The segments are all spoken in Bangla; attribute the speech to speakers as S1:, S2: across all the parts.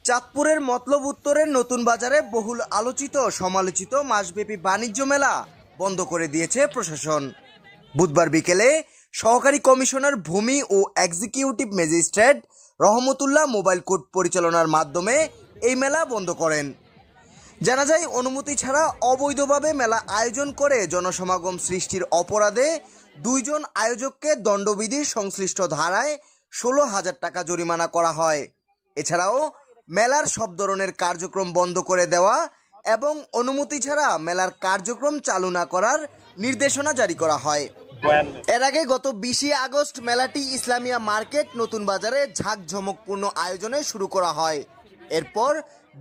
S1: চাঁদপুরের মতলব উত্তরের নতুন বাজারে বহুল আলোচিত সমালোচিত মাসব্যাপী বাণিজ্য মেলা বন্ধ করে দিয়েছে প্রশাসন। বুধবার বিকেলে সহকারী কমিশনার ভূমি ও এক্সিকিউটিভ ম্যাজিস্ট্রেট রহমতুল্লাহ মোবাইল কোর্ট পরিচালনার মাধ্যমে এই মেলা বন্ধ করেন। জানা যায়, অনুমতি ছাড়া অবৈধভাবে মেলা আয়োজন করে জনসমাগম সৃষ্টির অপরাধে 2 জন আয়োজককে দণ্ডবিধির সংশ্লিষ্ট ধারায় 16,000 টাকা জরিমানা করা হয়। এছাড়াও মেলার সব ধরনের কার্যক্রম বন্ধ করে দেওয়া এবং অনুমতি ছাড়া মেলার কার্যক্রম চালু না করার নির্দেশনা জারি করা হয়। এর আগে গত 20 আগস্ট মেলাটি ইসলামিয়া মার্কেট নতুন বাজারে ঝাঁকঝমকপূর্ণ আয়োজনে শুরু করা হয়। এরপর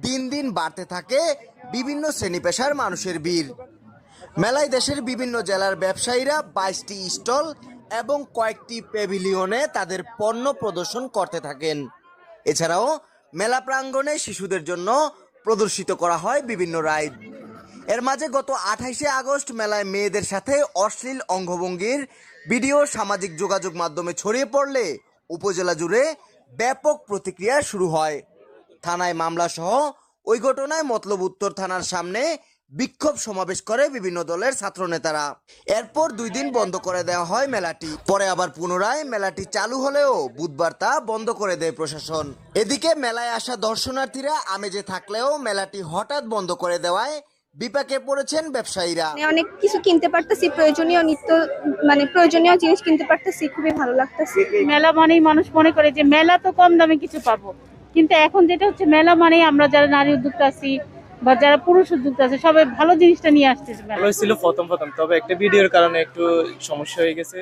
S1: দিন দিন বাড়তে থাকে বিভিন্ন শ্রেণী পেশার মানুষের ভিড়। মেলায় দেশের বিভিন্ন জেলার ব্যবসায়ীরা 22টি স্টল এবং কয়েকটি প্যাভিলিয়নে তাদের পণ্য প্রদর্শন করতে থাকেন। এছাড়াও মেলা প্রাঙ্গণে শিশুদের জন্য প্রদর্শিত করা হয় বিভিন্ন রাইড। এর মাঝে গত 28 আগস্ট মেলায় মেয়েদের সাথে অশ্লীল অঙ্গভঙ্গির ভিডিও সামাজিক যোগাযোগ মাধ্যমে ছড়িয়ে পড়লে উপজেলা জুড়ে ব্যাপক প্রতিক্রিয়া শুরু হয়। থানায় মামলা সহ ওই ঘটনায় মতলব উত্তর থানার সামনে বিক্ষোভ সমাবেশ করে বিভিন্ন দলের ছাত্রনেতারা। এরপর 2 দিন বন্ধ করে দেওয়া হয় মেলাটি। পরে আবার পুনরায় মেলাটি চালু হলেও বুধবার তা বন্ধ করে দেয় প্রশাসন। এদিকে মেলায় আসা দর্শনার্থীরা আমেজে থাকলেও মেলাটি হঠাৎ বন্ধ করে দেওয়ায় বিপাকে পড়েছেন ব্যবসায়ীরা।
S2: অনেক কিছু কিনতে পারতেছি, প্রয়োজনীয় প্রয়োজনীয় জিনিস কিনতে পারতেছি, খুবই ভালো লাগতেছে।
S3: মেলা মানেই মানুষ মনে করে যে মেলা তো কম দামে কিছু পাবো, কিন্তু এখন যেটা হচ্ছে মেলা মানেই আমরা যারা নারী উদ্যোক্তা আছি বা যারা পুরুষ উদ্যোক্তা আছে সবাই ভালো জিনিসটা নিয়ে আসতেছে।
S4: ভালো ছিল প্রথম, তবে একটা ভিডিওর কারণে একটু সমস্যা হয়ে গেছে।